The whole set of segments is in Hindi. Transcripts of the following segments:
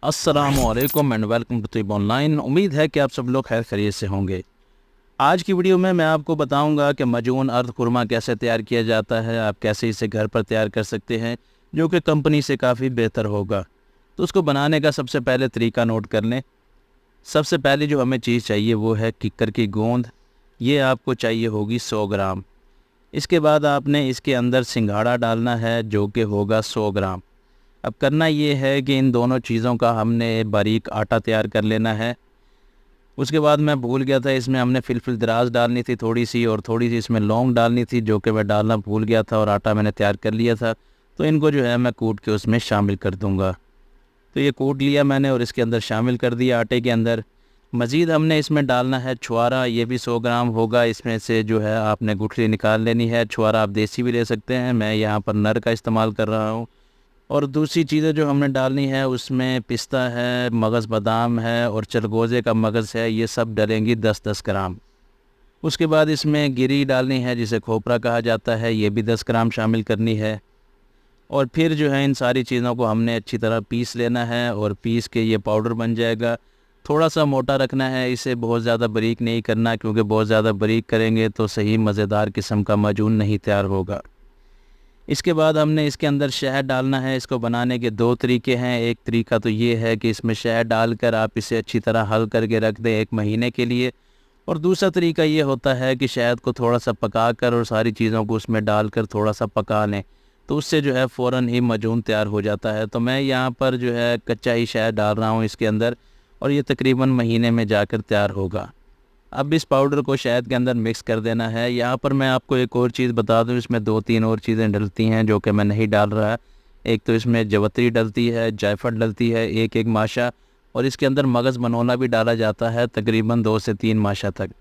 अस्सलामुअलैकुम एंड वेलकम टू तिब ऑनलाइन। उम्मीद है कि आप सब लोग खैर खैरियत से होंगे। आज की वीडियो में मैं आपको बताऊंगा कि मजून अर्द खुरमा कैसे तैयार किया जाता है, आप कैसे इसे घर पर तैयार कर सकते हैं जो कि कंपनी से काफ़ी बेहतर होगा। तो उसको बनाने का सबसे पहले तरीका नोट कर लें। सबसे पहले जो हमें चीज़ चाहिए वो है किक्कर की गोंद। ये आपको चाहिए होगी 100 ग्राम। इसके बाद आपने इसके अंदर सिंघाड़ा डालना है जो कि होगा 100 ग्राम। अब करना ये है कि इन दोनों चीज़ों का हमने बारीक आटा तैयार कर लेना है। उसके बाद मैं भूल गया था, इसमें हमने फिलफिल दराज डालनी थी थोड़ी सी, और थोड़ी सी इसमें लौंग डालनी थी जो कि मैं डालना भूल गया था, और आटा मैंने तैयार कर लिया था। तो इनको जो है मैं कूट के उसमें शामिल कर दूंगा। तो ये कूट लिया मैंने और इसके अंदर शामिल कर दिया आटे के अंदर। मज़ीद हमने इसमें डालना है छुआरा, ये भी 100 ग्राम होगा। इसमें से जो है आपने गुठली निकाल लेनी है। छुआरा आप देसी भी ले सकते हैं, मैं यहाँ पर नर का इस्तेमाल कर रहा हूँ। और दूसरी चीज़ें जो हमने डालनी है उसमें पिस्ता है, मगज़ बादाम है और चलगोज़े का मगज़ है, ये सब डलेंगी 10-10 ग्राम। उसके बाद इसमें गिरी डालनी है जिसे खोपरा कहा जाता है, ये भी 10 ग्राम शामिल करनी है। और फिर जो है इन सारी चीज़ों को हमने अच्छी तरह पीस लेना है और पीस के ये पाउडर बन जाएगा। थोड़ा सा मोटा रखना है इसे, बहुत ज़्यादा बारीक नहीं करना, क्योंकि बहुत ज़्यादा बारीक करेंगे तो सही मज़ेदार किस्म का माजून नहीं तैयार होगा। इसके बाद हमने इसके अंदर शहद डालना है। इसको बनाने के दो तरीके हैं। एक तरीका तो ये है कि इसमें शहद डालकर आप इसे अच्छी तरह हल करके रख दें 1 महीने के लिए, और दूसरा तरीका ये होता है कि शहद को थोड़ा सा पका कर और सारी चीज़ों को उसमें डालकर थोड़ा सा पका लें, तो उससे जो है फ़ौरन ही माजून तैयार हो जाता है। तो मैं यहाँ पर जो है कच्चा ही शहद डाल रहा हूँ इसके अंदर, और ये तकरीबन महीने में जाकर तैयार होगा। अब इस पाउडर को शहद के अंदर मिक्स कर देना है। यहाँ पर मैं आपको एक और चीज़ बता दूँ, इसमें 2-3 और चीज़ें डलती हैं जो कि मैं नहीं डाल रहा। एक तो इसमें जवतरी डलती है, जायफल डलती है, एक माशा, और इसके अंदर मगज़ मनोला भी डाला जाता है, तकरीबन 2 से 3 माशा तक।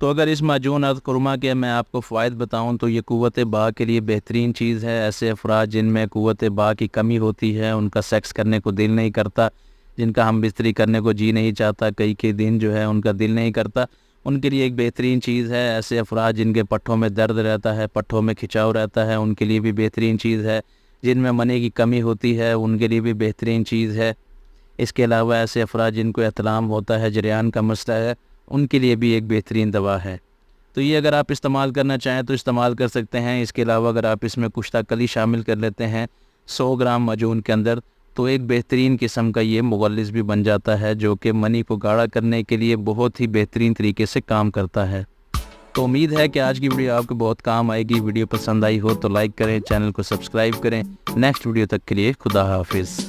तो अगर इस माजून अर्द खुरमा के मैं आपको फ़ायद बताऊँ तो ये क़ुव्वत बा के लिए बेहतरीन चीज़ है। ऐसे अफराद जिनमें क़ुव्वत बा की कमी होती है, उनका सेक्स करने को दिल नहीं करता, जिनका हम बिस्तरी करने को जी नहीं चाहता, कई दिन जो है उनका दिल नहीं करता, उनके लिए एक बेहतरीन चीज़ है। ऐसे अफराद जिनके पट्ठों में दर्द रहता है, पट्ठों में खिंचाव रहता है, उनके लिए भी बेहतरीन चीज़ है। जिनमें मनी की कमी होती है उनके लिए भी बेहतरीन चीज़ है। इसके अलावा ऐसे अफराद जिनको एहतलाम होता है, जरियान का मसला है, उनके लिए भी एक बेहतरीन दवा है। तो ये अगर आप इस्तेमाल करना चाहें तो इस्तेमाल कर सकते हैं। इसके अलावा अगर आप इसमें कुश्ता कली शामिल कर लेते हैं 100 ग्राम माजून के अंदर, तो एक बेहतरीन किस्म का ये मुगल्लिस भी बन जाता है जो कि मनी को गाढ़ा करने के लिए बहुत ही बेहतरीन तरीके से काम करता है। तो उम्मीद है कि आज की वीडियो आपको बहुत काम आएगी। वीडियो पसंद आई हो तो लाइक करें, चैनल को सब्सक्राइब करें। नेक्स्ट वीडियो तक के लिए खुदा हाफिज़।